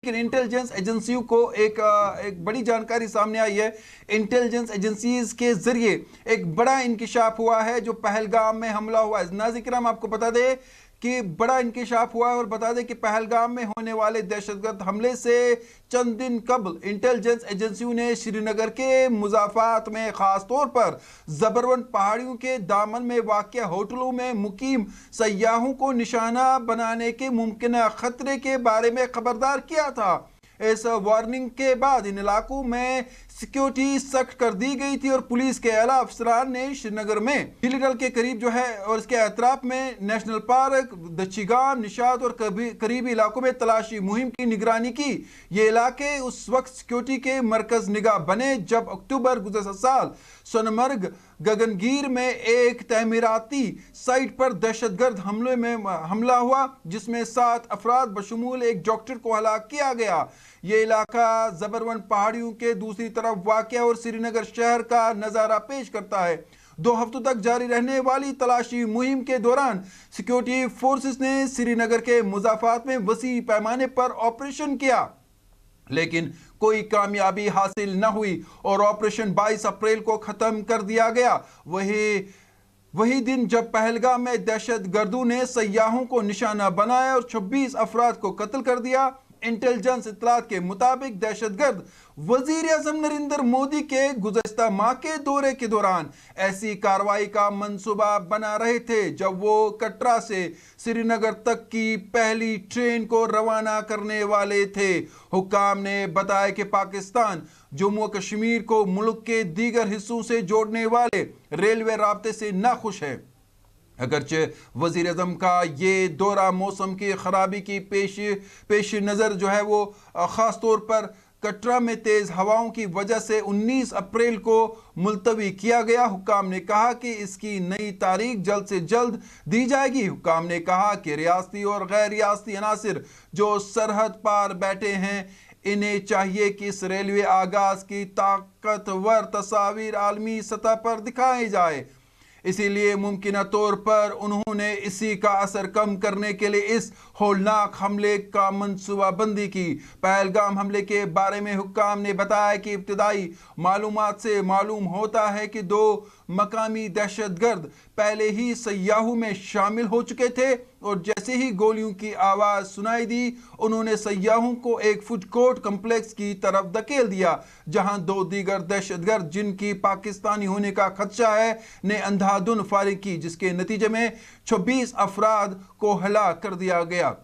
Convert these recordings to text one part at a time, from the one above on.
लेकिन इंटेलिजेंस एजेंसियों को एक बड़ी जानकारी सामने आई है। इंटेलिजेंस एजेंसीज के जरिए एक बड़ा इंकिशाफ हुआ है जो पहलगाम में हमला हुआ है। नाज़रीन किराम, आपको बता दें कि बड़ा इंकिशाफ हुआ है और बता दें कि पहलगाम में होने वाले दहशतगर्द हमले से चंद दिन कबल इंटेलिजेंस एजेंसियों ने श्रीनगर के मुज़ाफ़ात में खास तौर पर ज़बरवन पहाड़ियों के दामन में वाक़िया होटलों में मुकीम सयाहों को निशाना बनाने के मुमकिन खतरे के बारे में खबरदार किया था। इस वार्निंग के बाद इन इलाकों में सिक्योरिटी सख्त कर दी गई थी और पुलिस के आला अफसरान ने श्रीनगर में हिलीडल के करीब जो है और इसके अतराफ में नेशनल पार्क, दच्छीगाम, निशात और करीबी इलाकों में तलाशी मुहिम की निगरानी की। ये इलाके उस वक्त सिक्योरिटी के मरकज निगाह बने जब अक्टूबर गुज़श्ता साल सोनमर्ग गगनगीर में एक तमीराती साइट पर दहशतगर्द हमले में हमला हुआ जिसमें 7 अफराद बशमूल एक डॉक्टर को हलाक किया गया। ये इलाका ज़बरवन पहाड़ियों के दूसरी तरफ वाक़या और श्रीनगर शहर का नज़ारा पेश करता है। 2 हफ्तों तक जारी रहने वाली तलाशी मुहिम के दौरान सिक्योरिटी फोर्सेस ने श्रीनगर के मुज़ाफ़ात में वसी पैमाने पर ऑपरेशन किया, लेकिन कोई कामयाबी हासिल न हुई और ऑपरेशन 22 अप्रैल को ख़त्म कर दिया गया। वही दिन जब पहलगाम में दहशतगर्दों ने सयाहों को निशाना बनाया और 26 अफराद को कत्ल कर दिया। इंटेलिजेंस इत्तलात के मुताबिक दहशतगर्द वज़ीर-ए-आज़म नरेंद्र मोदी के गुज़श्ता माह के दौरे के दौरान ऐसी कार्रवाई का मंसूबा बना रहे थे जब वो कटरा से श्रीनगर तक की पहली ट्रेन को रवाना करने वाले थे। हुक्काम ने बताया कि पाकिस्तान जम्मू कश्मीर को मुल्क के दीगर हिस्सों से जोड़ने वाले रेलवे राब्ते से नाखुश है। अगरचे वज़ीर-ए-आज़म का ये दौरा मौसम की खराबी की पेश नज़र जो है वो ख़ास तौर पर कटरा में तेज़ हवाओं की वजह से 19 अप्रैल को मुलतवी किया गया। हुक्काम ने कहा कि इसकी नई तारीख जल्द से जल्द दी जाएगी। हुक्काम ने कहा कि रियासती और गैर रियासती अनासिर जो सरहद पार बैठे हैं इन्हें चाहिए कि इस रेलवे आगाज़ की ताकतवर तस्वीर आलमी सतह पर दिखाई जाए। इसीलिए मुमकिन तौर पर उन्होंने इसी का असर कम करने के लिए इस होलनाक हमले का मंसूबा बंदी की। पहलगाम हमले के बारे में हुक्काम ने बताया कि इब्तिदाई मालूमात से मालूम होता है कि 2 मकामी दहशतगर्द पहले ही सयाहों में शामिल हो चुके थे और जैसे ही गोलियों की आवाज़ सुनाई दी उन्होंने सयाहों को एक फूड कोर्ट कम्प्लेक्स की तरफ धकेल दिया जहां 2 दीगर दहशतगर्द जिनकी पाकिस्तानी होने का खदशा है ने अंधाधुन फायरिंग की जिसके नतीजे में 26 अफराद को हलाक कर दिया गया।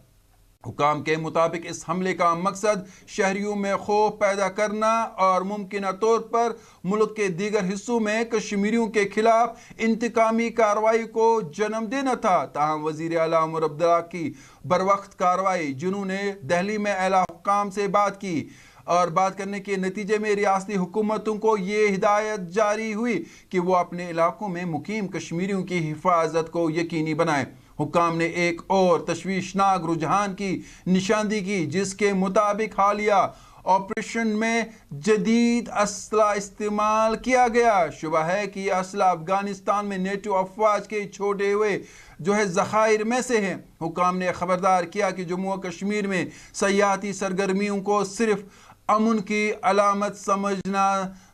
हुकाम के मुताबिक इस हमले का मकसद शहरियों में खौफ पैदा करना और मुमकिन तौर पर मुल्क के दीगर हिस्सों में कश्मीरियों के खिलाफ इंतकामी कार्रवाई को जन्म देना था। ताहम वज़ीर आला उमर अब्दुल्ला की बरवक्त कार्रवाई जिन्होंने दिल्ली में आला हुक्काम से बात की और बात करने के नतीजे में रियासती हुकूमतों को ये हिदायत जारी हुई कि वो अपने इलाकों में मुकीम कश्मीरियों की हिफाजत को यकीनी बनाएं। हुक्काम ने एक और तशवीशनाक रुझान की निशानदी की जिसके मुताबिक हालिया ऑपरेशन में जदीद असला इस्तेमाल किया गया। शुबह है कि यह असला अफगानिस्तान में नेटो अफवाज के छोड़े हुए जो है ज़खायर में से हैं। हुक्काम ने खबरदार किया कि जम्मू और कश्मीर में सयाहती सरगर्मियों को सिर्फ अमन की अलामत समझना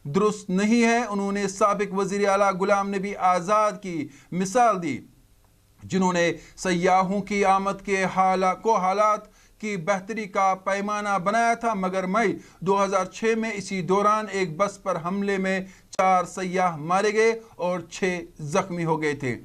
दुरुस्त नहीं है। उन्होंने साबिक वज़ीर आला गुलाम नबी आज़ाद की मिसाल दी जिन्होंने सयाहों की आमद के हालात की बेहतरी का पैमाना बनाया था, मगर मई 2006 में इसी दौरान एक बस पर हमले में 4 सयाह मारे गए और 6 जख्मी हो गए थे।